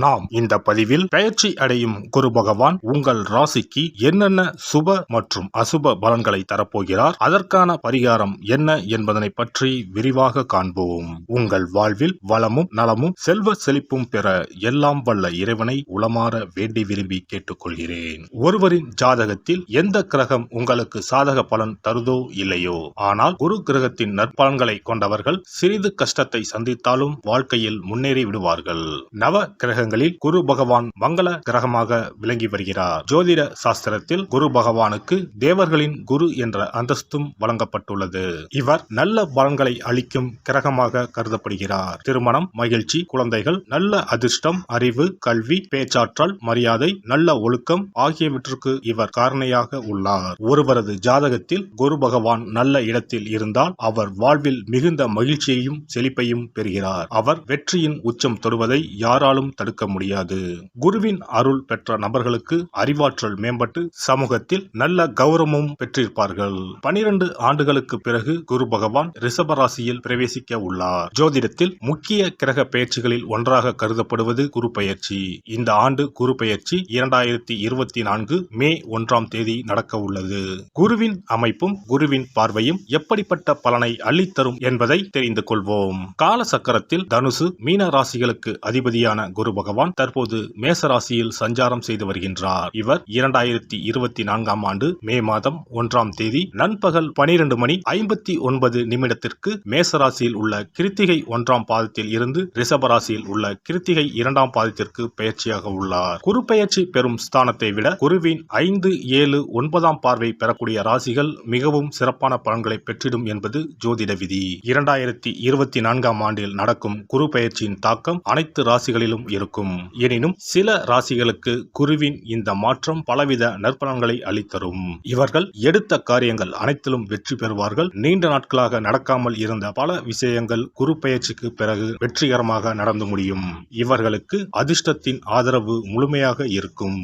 நாம் இந்த பதிவில் பெயர்ச்சி அடையும் குரு பகவான் உங்கள் ராசிக்கு என்னென்ன சுப மற்றும் அசுப பலன்களை தரப்போகிறார், அதற்கான பரிகாரம் என்ன என்பதனை பற்றி விரிவாக காண்போம். உங்கள் வாழ்வில் வளமும் நலமும் செல்வ செழிப்பும் பெற எல்லாம் வல்ல இறைவனை உளமாற வேண்டி விரும்பி கேட்டுக்கொள்கிறேன். ஒருவரின் ஜாதகத்தில் எந்த கிரகம் உங்களுக்கு சாதக பலன் தருதோ இல்லையோ, ஆனால் குரு கிரகத்தின் நற்பலன்களை கொண்டவர்கள் சிறிது கஷ்டத்தை சந்தித்தாலும் வாழ்க்கையில் முன்னேறி விடுவார்கள். நவ கிரகங்களில் குரு பகவான் மங்கள கிரகமாக விளங்கி வருகிறார். ஜோதிட சாஸ்திரத்தில் குரு பகவானுக்கு தேவர்களின் குரு என்ற அந்தஸ்தும் வழங்கப்பட்டுள்ளது. இவர் நல்ல பலன்களை அளிக்கும் கிரகமாக கருதப்படுகிறார். திருமணம், மகிழ்ச்சி, குழந்தைகள், நல்ல அதிர்ஷ்டம், அறிவு, கல்வி, பேச்சாற்றல், மரியாதை, நல்ல ஒழுக்கம் ஆகியவற்றுக்கு இவர் காரணியாக உள்ளார். ஒருவரது ஜாதகத்தில் குரு பகவான் நல்ல இடத்தில் இருந்தால் அவர் வாழ்வில் மிகுந்த மகிழ்ச்சியையும் செழிப்பையும் பெறுகிறார். அவர் வெற்றியின் உச்சம் தொடுவதை யாராலும் தடுக்க முடியாது. குருவின் அருள் பெற்ற நபர்களுக்கு அறிவாற்றல் மேம்பட்டு சமூகத்தில் நல்ல கௌரவமும் பெற்றிருப்பார்கள். 12 ஆண்டுகளுக்கு பிறகு குரு பகவான் ரிஷப ராசியில் பிரவேசிக்க உள்ளார். ஜோதிடத்தில் முக்கிய கிரக பெயர்ச்சிகளில் ஒன்றாக கருதப்படுவது குரு பெயர்ச்சி. இந்த ஆண்டு குரு பெயர்ச்சி 2024 மே 1ஆம் தேதி நடக்க உள்ளது. குருவின் அமைப்பும் குருவின் பார்வையும் எப்படிப்பட்ட பலனை அள்ளித்தரும் என்பதை தெரிந்து கொள்வோம். கால சக்கரத்தில் தனுசு, மீன ராசிகளுக்கு அதிபதியான குரு பகவான் தற்போது மேச ராசியில் சஞ்சாரம் செய்து வருகின்றார். இவர் 2024ஆம் ஆண்டு மே மாதம் 1ஆம் தேதி நண்பகல் 12:59 மேச ராசியில் உள்ள கிருத்திகை 1ஆம் பாதத்தில் இருந்து ரிஷப ராசியில் உள்ள கிருத்திகை 2ஆம் பாதத்திற்கு பெயர்ச்சியாக உள்ளார். குரு பெயர்ச்சி பெறும் ஸ்தானத்தை விட குருவின் 5, 7, 9ஆம் பார்வை பெறக்கூடிய ராசிகள் மிகவும் சிறப்பான பலன்களை பெற்றிடும் என்பது ஜோதிட விதி. 2024ஆம் ஆண்டில் நடக்கும் குரு பெயர்ச்சியின் தாக்கம் அனைத்து ராசிகளிலும் இருக்கும். எனினும் சில ராசிகளுக்கு குருவின் இந்த மாற்றம் பலவித நற்பலன்களை அளித்தரும். இவர்கள் எடுத்த காரியங்கள் அனைத்திலும் வெற்றி பெறுவார்கள். நீண்ட நாட்களாக நடக்காமல் இருந்த பல விஷயங்கள் குரு பெயர்ச்சிக்கு பிறகு வெற்றிகரமாக நடந்து முடியும். இவர்களுக்கு அதிர்ஷ்டத்தின் ஆதரவு முழுமையாக இருக்கும்.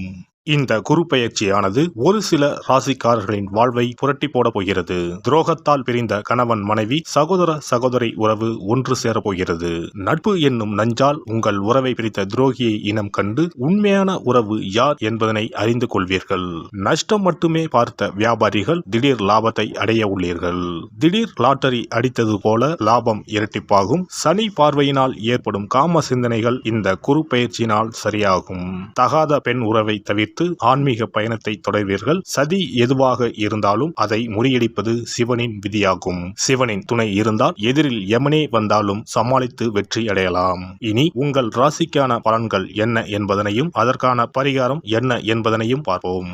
இந்த குரு பெயர்ச்சியானது ஒரு சில ராசிக்காரர்களின் வாழ்வை புரட்டி போட போகிறது. துரோகத்தால் பிரிந்த கணவன் மனைவி, சகோதர சகோதரி உறவு ஒன்று சேர போகிறது. நட்பு என்னும் நஞ்சால் உங்கள் உறவை பிரித்த துரோகியை இனம் கண்டு உண்மையான உறவு யார் என்பதனை அறிந்து கொள்வீர்கள். நஷ்டம் மட்டுமே பார்த்த வியாபாரிகள் திடீர் லாபத்தை அடைய உள்ளீர்கள். திடீர் லாட்டரி அடித்தது போல லாபம் இரட்டிப்பாகும். சனி பார்வையினால் ஏற்படும் காம சிந்தனைகள் இந்த குரு பெயர்ச்சியினால் சரியாகும். தகாத பெண் உறவை தவிர்த்து ஆன்மீக பயணத்தை தொடர்வீர்கள். சதி எதுவாக இருந்தாலும் அதை முறியடிப்பது சிவனின் விதியாகும். சிவனின் துணை இருந்தால் எதிரில் யமனே வந்தாலும் சமாளித்து வெற்றி அடையலாம். இனி உங்கள் ராசிக்கான பலன்கள் என்ன என்பதனையும் அதற்கான பரிகாரம் என்ன என்பதனையும் பார்ப்போம்.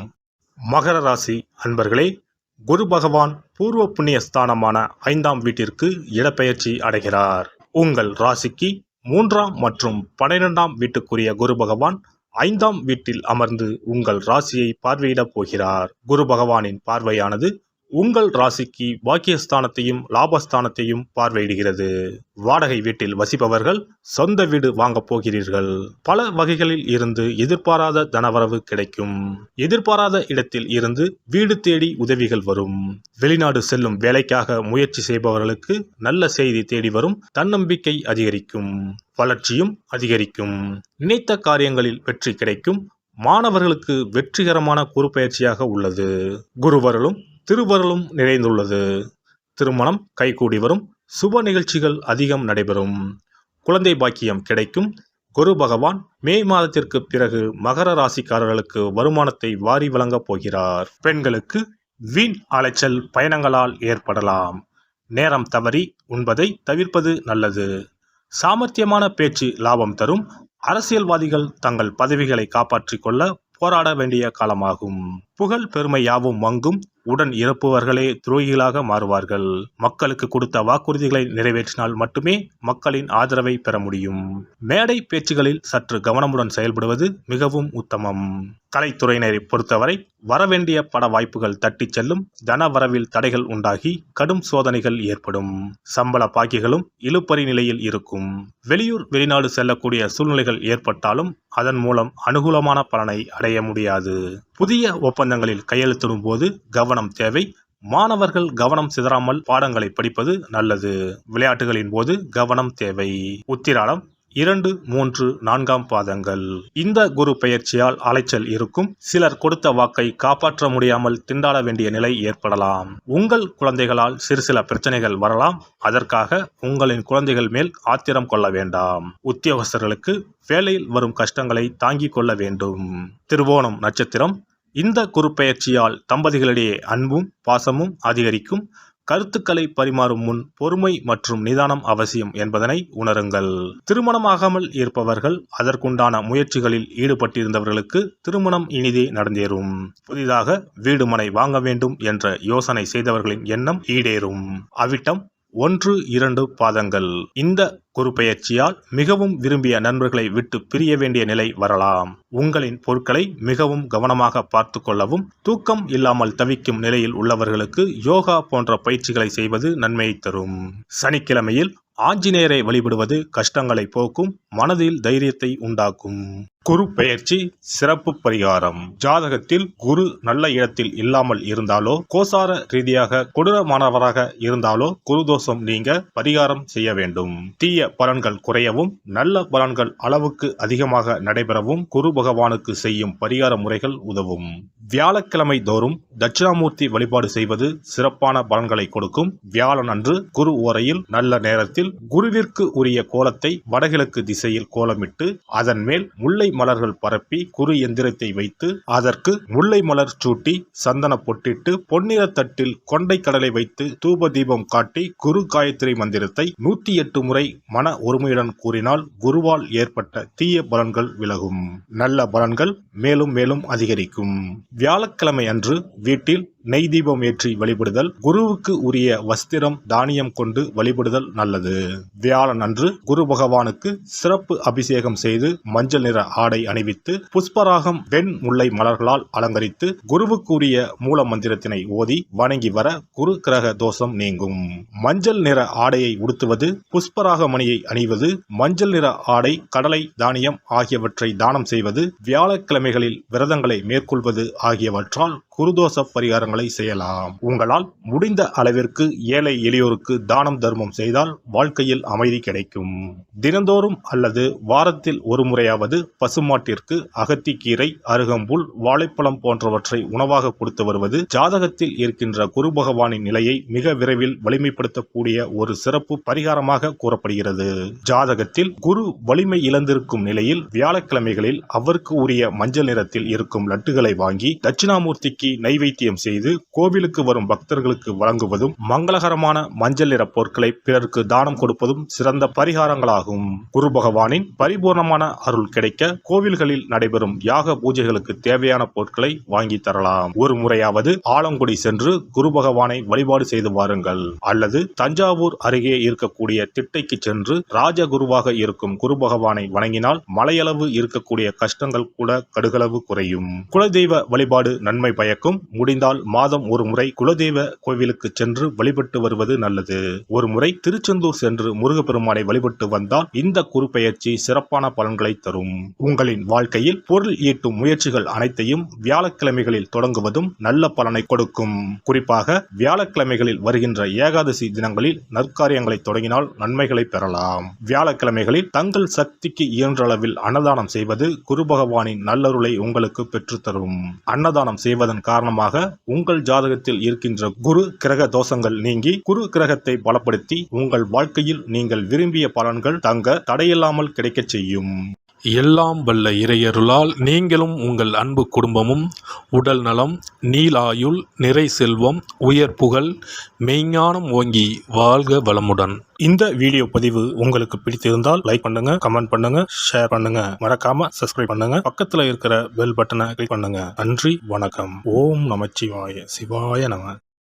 மகர ராசி அன்பர்களே, குரு பகவான் பூர்வ புண்ணிய ஸ்தானமான 5ஆம் வீட்டிற்கு இடப்பெயர்ச்சி அடைகிறார். உங்கள் ராசிக்கு 3ஆம் மற்றும் 12ஆம் வீட்டுக்குரிய குரு பகவான் 5ஆம் வீட்டில் அமர்ந்து உங்கள் ராசியை பார்வையிடப் போகிறார். குரு பகவானின் பார்வையானது உங்கள் ராசிக்கு பாக்கியஸ்தானத்தையும் லாபஸ்தானத்தையும் பார்வையிடுகிறது. வாடகை வீட்டில் வசிப்பவர்கள் சொந்த வீடு வாங்கப் போகிறீர்கள். பல வகைகளில் இருந்து எதிர்பாராத தனவரவு கிடைக்கும். எதிர்பாராத இடத்தில் இருந்து வீடு தேடி உதவிகள் வரும். வெளிநாடு செல்லும் வேலைக்காக முயற்சி செய்பவர்களுக்கு நல்ல செய்தி தேடி வரும். தன்னம்பிக்கை அதிகரிக்கும். வளர்ச்சியும் அதிகரிக்கும். நினைத்த காரியங்களில் வெற்றி கிடைக்கும். மாணவர்களுக்கு வெற்றிகரமான குரு பெயர்ச்சியாக உள்ளது. குருவருளும் திருவருளும் நிறைந்துள்ளது. திருமணம் கைகூடி வரும். சுப நிகழ்ச்சிகள் அதிகம் நடைபெறும். குழந்தை பாக்கியம் கிடைக்கும். குரு பகவான் மே மாதத்திற்கு பிறகு மகர ராசிக்காரர்களுக்கு வருமானத்தை வாரி வழங்கப் போகிறார். பெண்களுக்கு வீண் அலைச்சல் பயணங்களால் ஏற்படலாம். நேரம் தவறி உண்பதை தவிர்ப்பது நல்லது. சாமர்த்தியமான பேச்சு லாபம் தரும். அரசியல்வாதிகள் தங்கள் பதவிகளை காப்பாற்றிக் கொள்ள போராட வேண்டிய காலமாகும். புகழ் பெருமை யாவும் மங்கும். உடன் இறப்புவர்களே துரோகிகளாக மாறுவார்கள். மக்களுக்கு கொடுத்த வாக்குறுதிகளை நிறைவேற்றினால் மட்டுமே மக்களின் ஆதரவை பெற முடியும். மேடை பேச்சுகளில் சற்று கவனமுடன் செயல்படுவது மிகவும் உத்தமம். கலைத்துறையினரை பொறுத்தவரை வரவேண்டிய பட வாய்ப்புகள் தட்டிச் செல்லும். தன வரவில் தடைகள் உண்டாகி கடும் சோதனைகள் ஏற்படும். சம்பள பாக்கிகளும் இழுபறி நிலையில் இருக்கும். வெளியூர் வெளிநாடு செல்லக்கூடிய சூழ்நிலைகள் ஏற்பட்டாலும் அதன் மூலம் அனுகூலமான பலனை அடைய முடியாது. புதிய ஒப்பந்தங்களில் கையெழுத்திடும் போது கவனம் தேவை. மாணவர்கள் கவனம் சிதறாமல் பாடங்களை படிப்பது நல்லது. விளையாட்டுகளின் போது கவனம் தேவை. உத்திராடம் 2, 3, 4ஆம் பாதங்கள். இந்த குரு பெயர்ச்சியால் அலைச்சல் இருக்கும். சிலர் கொடுத்த வாக்கை காப்பாற்ற முடியாமல் திண்டாட வேண்டிய நிலை ஏற்படலாம். உங்கள் குழந்தைகளால் சில பிரச்சனைகள் வரலாம். அதற்காக உங்களின் குழந்தைகள் மேல் ஆத்திரம் கொள்ள வேண்டாம். உத்தியோகஸ்தர்களுக்கு வேலையில் வரும் கஷ்டங்களை தாங்கிக் கொள்ள வேண்டும். திருவோணம் நட்சத்திரம். இந்த குரு பெயர்ச்சியால் தம்பதிகளிடையே அன்பும் பாசமும் அதிகரிக்கும். கருத்துக்களை பரிமாறும் முன் பொறுமை மற்றும் நிதானம் அவசியம் என்பதனை உணருங்கள். திருமணமாகாமல் இருப்பவர்கள் அதற்குண்டான முயற்சிகளில் ஈடுபட்டிருந்தவர்களுக்கு திருமணம் இனிதே நடந்தேறும். புதிதாக வீடு மனை வாங்க வேண்டும் என்ற யோசனை செய்தவர்களின் எண்ணம் ஈடேறும். அவிட்டம் 1, 2 பாதங்கள். இந்த குரு பெயர்ச்சியால் மிகவும் விரும்பிய நண்பர்களை விட்டு பிரிய வேண்டிய நிலை வரலாம். உங்களின் பொருட்களை மிகவும் கவனமாக பார்த்து கொள்ளவும். தூக்கம் இல்லாமல் தவிக்கும் நிலையில் உள்ளவர்களுக்கு யோகா போன்ற பயிற்சிகளை செய்வது நன்மையை தரும். சனிக்கிழமையில் ஆஞ்சநேயரை வழிபடுவது கஷ்டங்களை போக்கும், மனதில் தைரியத்தை உண்டாக்கும். குரு பெயர்ச்சி சிறப்பு பரிகாரம். ஜாதகத்தில் குரு நல்ல இடத்தில் இல்லாமல் இருந்தாலோ, கோசார ரீதியாக கொடூரமானவராக இருந்தாலோ குரு தோஷம் நீங்க பரிகாரம் செய்ய வேண்டும். தீய பலன்கள் குறையவும் நல்ல பலன்கள் அளவுக்கு அதிகமாக நடைபெறவும் குரு பகவானுக்கு செய்யும் பரிகார முறைகள் உதவும். வியாழக்கிழமை தோறும் தட்சிணாமூர்த்தி வழிபாடு செய்வது சிறப்பான பலன்களை கொடுக்கும். வியாழன் அன்று குரு ஓரையில் நல்ல நேரத்தில் குருவிற்கு உரிய கோலத்தை வடகிழக்கு திசையில் கோலமிட்டு அதன் மேல் முல்லை மலர்கள் பரப்பி குரு எந்திரத்தை வைத்து அதற்கு முல்லை மலர் சூட்டி சந்தன பொட்டிட்டு பொன்னிற தட்டில் கொண்டை கடலை வைத்து தூப தீபம் காட்டி குரு காயத்ரி மந்திரத்தை 108 முறை மன ஒருமையுடன் கூறினால் குருவால் ஏற்பட்ட தீய பலன்கள் விலகும். நல்ல பலன்கள் மேலும் மேலும் அதிகரிக்கும். வியாழக்கிழமை அன்று வீட்டில் நெய் தீபம் ஏற்றி வழிபடுதல். குருவுக்கு உரிய வஸ்திரம் தானியம் கொண்டு வழிபடுதல் நல்லது. வியாழன் அன்று குரு பகவானுக்கு சிறப்பு அபிஷேகம் செய்து மஞ்சள் நிற ஆடை அணிவித்து புஷ்பராகம் வெண் முல்லை மலர்களால் அலங்கரித்து குருவுக்கு உரிய மூல மந்திரத்தினை ஓதி வணங்கி வர குரு கிரக தோஷம் நீங்கும். மஞ்சள் நிற ஆடையை உடுத்துவது, புஷ்பராக மணியை அணிவது, மஞ்சள் நிற ஆடை, கடலை, தானியம் ஆகியவற்றை தானம் செய்வது, வியாழக்கிழமைகளில் விரதங்களை மேற்கொள்வது ஆகியவற்றால் குருதோஷ பரிகாரங்களை செய்யலாம். உங்களால் முடிந்த அளவிற்கு ஏழை எளியோருக்கு தானம் தர்மம் செய்தால் வாழ்க்கையில் அமைதி கிடைக்கும். தினந்தோறும் அல்லது வாரத்தில் ஒரு முறையாவது பசுமாட்டிற்கு அகத்திக்கீரை, அருகம்புல், வாழைப்பழம் போன்றவற்றை உணவாக கொடுத்து வருவது ஜாதகத்தில் இருக்கின்ற குரு பகவானின் நிலையை மிக விரைவில் வலிமைப்படுத்தக்கூடிய ஒரு சிறப்பு பரிகாரமாக கூறப்படுகிறது. ஜாதகத்தில் குரு வலிமை இழந்திருக்கும் நிலையில் வியாழக்கிழமைகளில் அவருக்கு உரிய மஞ்சள் நிறத்தில் இருக்கும் லட்டுகளை வாங்கி தட்சிணாமூர்த்திக்கு நைவேத்தியம் செய்து கோவிலுக்கு வரும் பக்தர்களுக்கு வழங்குவதும் மங்களகரமான மஞ்சள் நிற பொருட்களை பிறருக்கு தானம் கொடுப்பதும் சிறந்த பரிகாரங்களாகும். குரு பகவானின் பரிபூர்ணமான அருள் கிடைக்க கோவில்களில் நடைபெறும் யாக பூஜைகளுக்கு தேவையான பொருட்களை வாங்கி தரலாம். ஒரு முறையாவது ஆலங்குடி சென்று குரு பகவானை வழிபாடு செய்து வாருங்கள். அல்லது தஞ்சாவூர் அருகே இருக்கக்கூடிய திட்டைக்கு சென்று ராஜகுருவாக இருக்கும் குரு பகவானை வணங்கினால் மலையளவு இருக்கக்கூடிய கஷ்டங்கள் கூட கடுகளவு குறையும். குலதெய்வ வழிபாடு நன்மை பயக்கும். முடிந்தால் மாதம் ஒரு முறை குலதெய்வ கோவிலுக்கு சென்று வழிபட்டு வருவது நல்லது. ஒரு முறை திருச்செந்தூர் சென்று முருகப்பெருமானை வழிபட்டு வந்தால் இந்த குரு பெயர்ச்சி சிறப்பான பலன்களை தரும். உங்களின் வாழ்க்கையில் பொருள் ஈட்டும் முயற்சிகள் அனைத்தையும் வியாழக்கிழமைகளில் தொடங்குவதும் நல்ல பலனை கொடுக்கும். குறிப்பாக வியாழக்கிழமைகளில் வருகின்ற ஏகாதசி தினங்களில் நற்காரியங்களை தொடங்கினால் நன்மைகளை பெறலாம். வியாழக்கிழமைகளில் தங்கள் சக்திக்கு இயன்றளவில் அன்னதானம் செய்வது குரு பகவானின் நல்லருளை உங்களுக்கு பெற்றுத்தரும். அன்னதானம் செய்வதன் காரணமாக உங்கள் ஜாதகத்தில் இருக்கின்ற குரு கிரக தோஷங்கள் நீங்கி குரு கிரகத்தை பலப்படுத்தி உங்கள் வாழ்க்கையில் நீங்கள் விரும்பிய பலன்கள் தங்க தடையில்லாமல் கிடைக்கச் செய்யும். எல்லாம் வல்ல இறையருளால் நீங்களும் உங்கள் அன்பு குடும்பமும் உடல் நலம், நீலாயுள், நிறை செல்வம், உயர் புகழ், மெய்ஞானம் ஓங்கி வாழ்க வளமுடன். இந்த வீடியோ பதிவு உங்களுக்கு பிடித்திருந்தால் லைக் பண்ணுங்க, கமெண்ட் பண்ணுங்க, ஷேர் பண்ணுங்க, மறக்காம சப்ஸ்கிரைப் பண்ணுங்க, பக்கத்துல இருக்கிற பெல் பட்டனை கிளிக் பண்ணுங்க. நன்றி, வணக்கம். ஓம் நமச்சிவாய. சிவாய நம.